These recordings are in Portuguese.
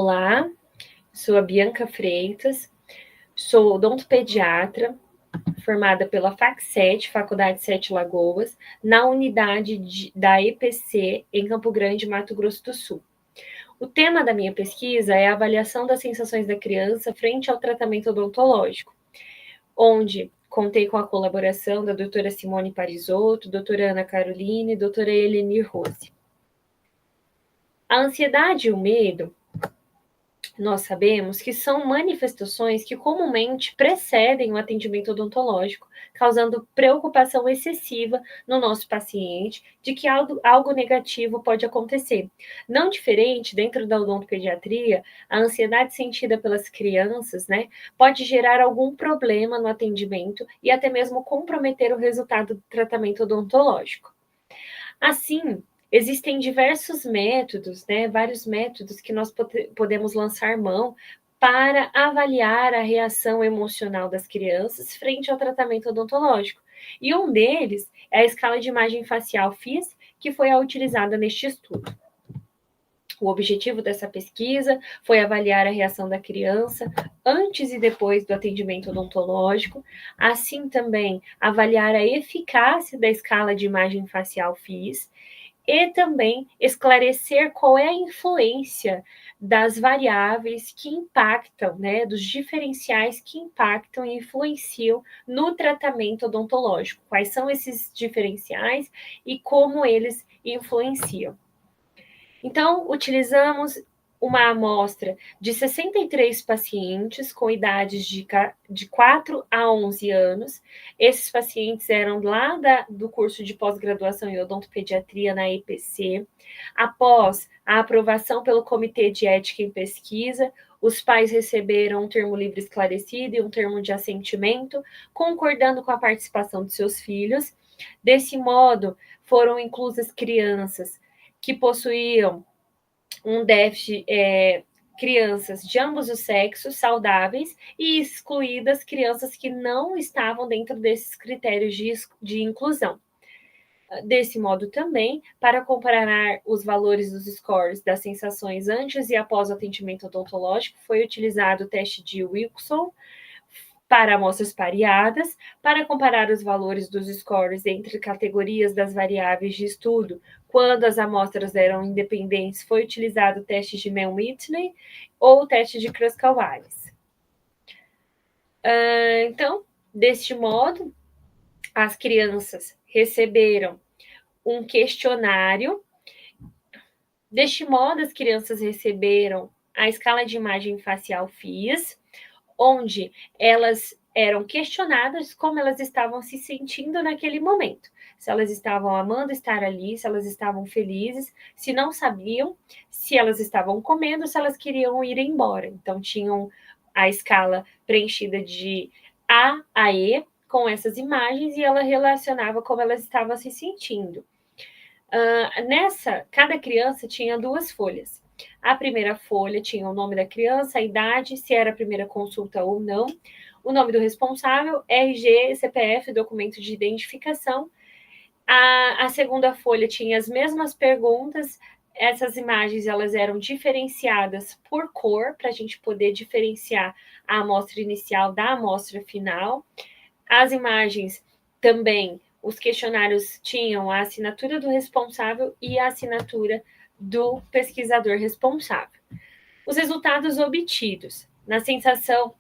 Olá, sou a Bianca Freitas, sou odontopediatra, formada pela FAC7, Faculdade 7 Lagoas, na unidade da EPC, em Campo Grande, Mato Grosso do Sul. O tema da minha pesquisa é a avaliação das sensações da criança frente ao tratamento odontológico, onde contei com a colaboração da doutora Simone Parisotto, doutora Ana Caroline e doutora Eleni Rose. A ansiedade e o medo, nós sabemos que são manifestações que comumente precedem o atendimento odontológico, causando preocupação excessiva no nosso paciente de que algo negativo pode acontecer. Não diferente, dentro da odontopediatria, a ansiedade sentida pelas crianças, pode gerar algum problema no atendimento e até mesmo comprometer o resultado do tratamento odontológico. Assim, existem diversos métodos, vários métodos que nós podemos lançar mão para avaliar a reação emocional das crianças frente ao tratamento odontológico. E um deles é a escala de imagem facial FIS, que foi a utilizada neste estudo. O objetivo dessa pesquisa foi avaliar a reação da criança antes e depois do atendimento odontológico, assim também avaliar a eficácia da escala de imagem facial FIS, e também esclarecer qual é a influência das variáveis que impactam, dos diferenciais que impactam e influenciam no tratamento odontológico. Quais são esses diferenciais e como eles influenciam. Então, utilizamos uma amostra de 63 pacientes com idades de 4 a 11 anos. Esses pacientes eram lá do curso de pós-graduação em odontopediatria na EPC. Após a aprovação pelo Comitê de Ética em Pesquisa, os pais receberam um termo livre esclarecido e um termo de assentimento, concordando com a participação de seus filhos. Desse modo, foram inclusas crianças que possuíam um déficit, crianças de ambos os sexos saudáveis e excluídas crianças que não estavam dentro desses critérios de inclusão. Desse modo também, para comparar os valores dos scores das sensações antes e após o atendimento odontológico, foi utilizado o teste de Wilson para amostras pareadas, para comparar os valores dos scores entre categorias das variáveis de estudo. Quando as amostras eram independentes, foi utilizado o teste de Mann-Whitney ou o teste de Kruskal-Wallis. Então, deste modo, as crianças receberam um questionário. Deste modo, as crianças receberam a escala de imagem facial FIS, onde elas eram questionadas como elas estavam se sentindo naquele momento. Se elas estavam amando estar ali, se elas estavam felizes, se não sabiam, se elas estavam comendo, se elas queriam ir embora. Então, tinham a escala preenchida de A a E com essas imagens e ela relacionava como elas estavam se sentindo. Cada criança tinha 2 folhas. A primeira folha tinha o nome da criança, a idade, se era a primeira consulta ou não, o nome do responsável, RG, CPF, documento de identificação. A segunda folha tinha as mesmas perguntas. Essas imagens elas eram diferenciadas por cor, para a gente poder diferenciar a amostra inicial da amostra final. As imagens também, os questionários tinham a assinatura do responsável e a assinatura do pesquisador responsável. Os resultados obtidos. Na sensação,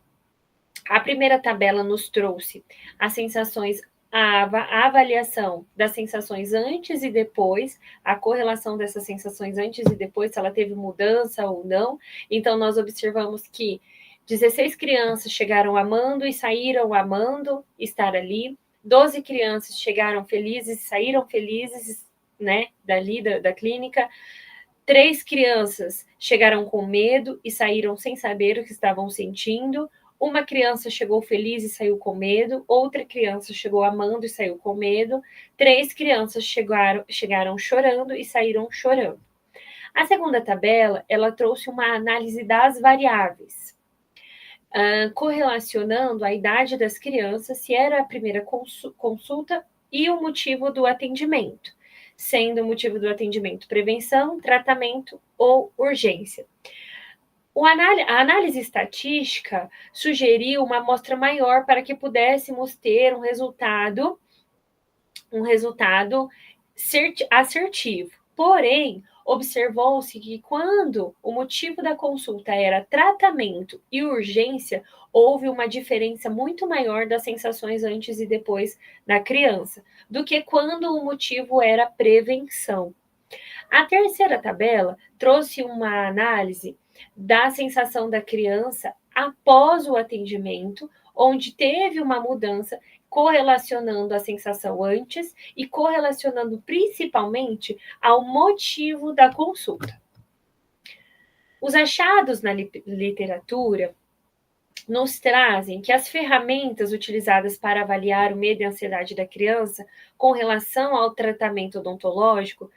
a primeira tabela nos trouxe as sensações, a avaliação das sensações antes e depois, a correlação dessas sensações antes e depois, se ela teve mudança ou não. Então, nós observamos que 16 crianças chegaram amando e saíram amando estar ali. 12 crianças chegaram felizes e saíram felizes, dali da clínica. 3 crianças chegaram com medo e saíram sem saber o que estavam sentindo. Uma criança chegou feliz e saiu com medo. Outra criança chegou amando e saiu com medo. 3 crianças chegaram chorando e saíram chorando. A segunda tabela, ela trouxe uma análise das variáveis, correlacionando a idade das crianças, se era a primeira consulta e o motivo do atendimento, sendo o motivo do atendimento prevenção, tratamento ou urgência. A análise estatística sugeriu uma amostra maior para que pudéssemos ter um resultado assertivo. Porém, observou-se que quando o motivo da consulta era tratamento e urgência, houve uma diferença muito maior das sensações antes e depois na criança, do que quando o motivo era prevenção. A terceira tabela trouxe uma análise da sensação da criança após o atendimento, onde teve uma mudança correlacionando a sensação antes e correlacionando principalmente ao motivo da consulta. Os achados na literatura nos trazem que as ferramentas utilizadas para avaliar o medo e a ansiedade da criança com relação ao tratamento odontológico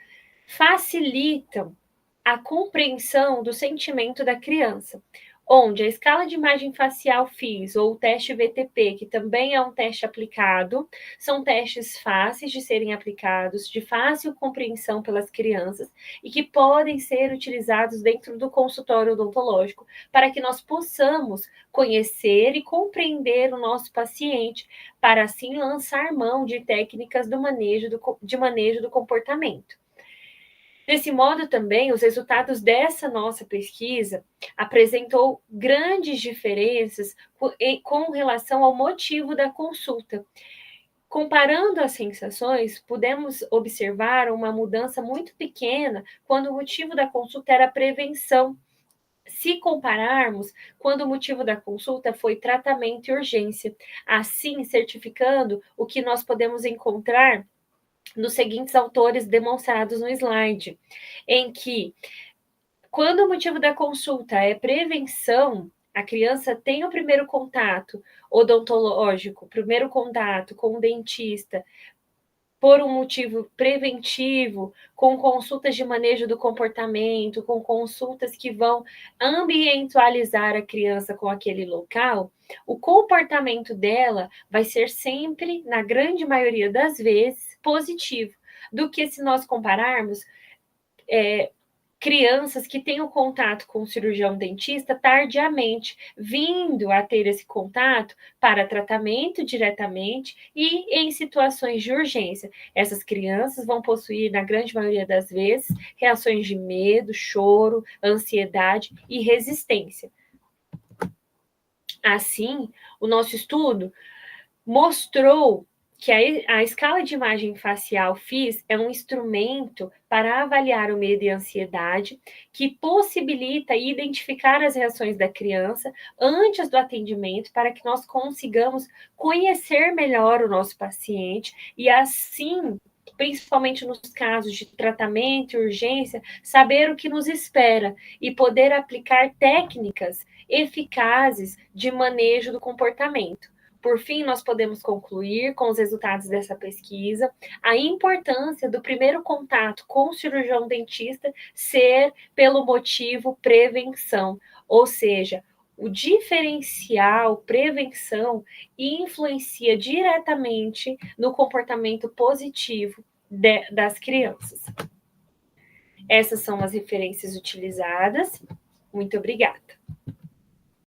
facilitam a compreensão do sentimento da criança, onde a escala de imagem facial FIS ou o teste VTP, que também é um teste aplicado, são testes fáceis de serem aplicados, de fácil compreensão pelas crianças e que podem ser utilizados dentro do consultório odontológico para que nós possamos conhecer e compreender o nosso paciente, para assim lançar mão de técnicas de manejo do comportamento. Desse modo, também, os resultados dessa nossa pesquisa apresentou grandes diferenças com relação ao motivo da consulta. Comparando as sensações, pudemos observar uma mudança muito pequena quando o motivo da consulta era prevenção. Se compararmos quando o motivo da consulta foi tratamento e urgência, assim certificando o que nós podemos encontrar nos seguintes autores demonstrados no slide, em que, quando o motivo da consulta é prevenção, a criança tem o primeiro contato odontológico, primeiro contato com o dentista, por um motivo preventivo, com consultas de manejo do comportamento, com consultas que vão ambientalizar a criança com aquele local, o comportamento dela vai ser sempre, na grande maioria das vezes, positivo, do que se nós compararmos crianças que têm o contato com o cirurgião dentista tardiamente, vindo a ter esse contato para tratamento diretamente e em situações de urgência. Essas crianças vão possuir, na grande maioria das vezes, reações de medo, choro, ansiedade e resistência. Assim, o nosso estudo mostrou que a escala de imagem facial FIS é um instrumento para avaliar o medo e a ansiedade, que possibilita identificar as reações da criança antes do atendimento, para que nós consigamos conhecer melhor o nosso paciente e, assim, principalmente nos casos de tratamento e urgência, saber o que nos espera e poder aplicar técnicas eficazes de manejo do comportamento. Por fim, nós podemos concluir com os resultados dessa pesquisa a importância do primeiro contato com o cirurgião dentista ser pelo motivo prevenção, ou seja, o diferencial prevenção influencia diretamente no comportamento positivo das crianças. Essas são as referências utilizadas. Muito obrigada.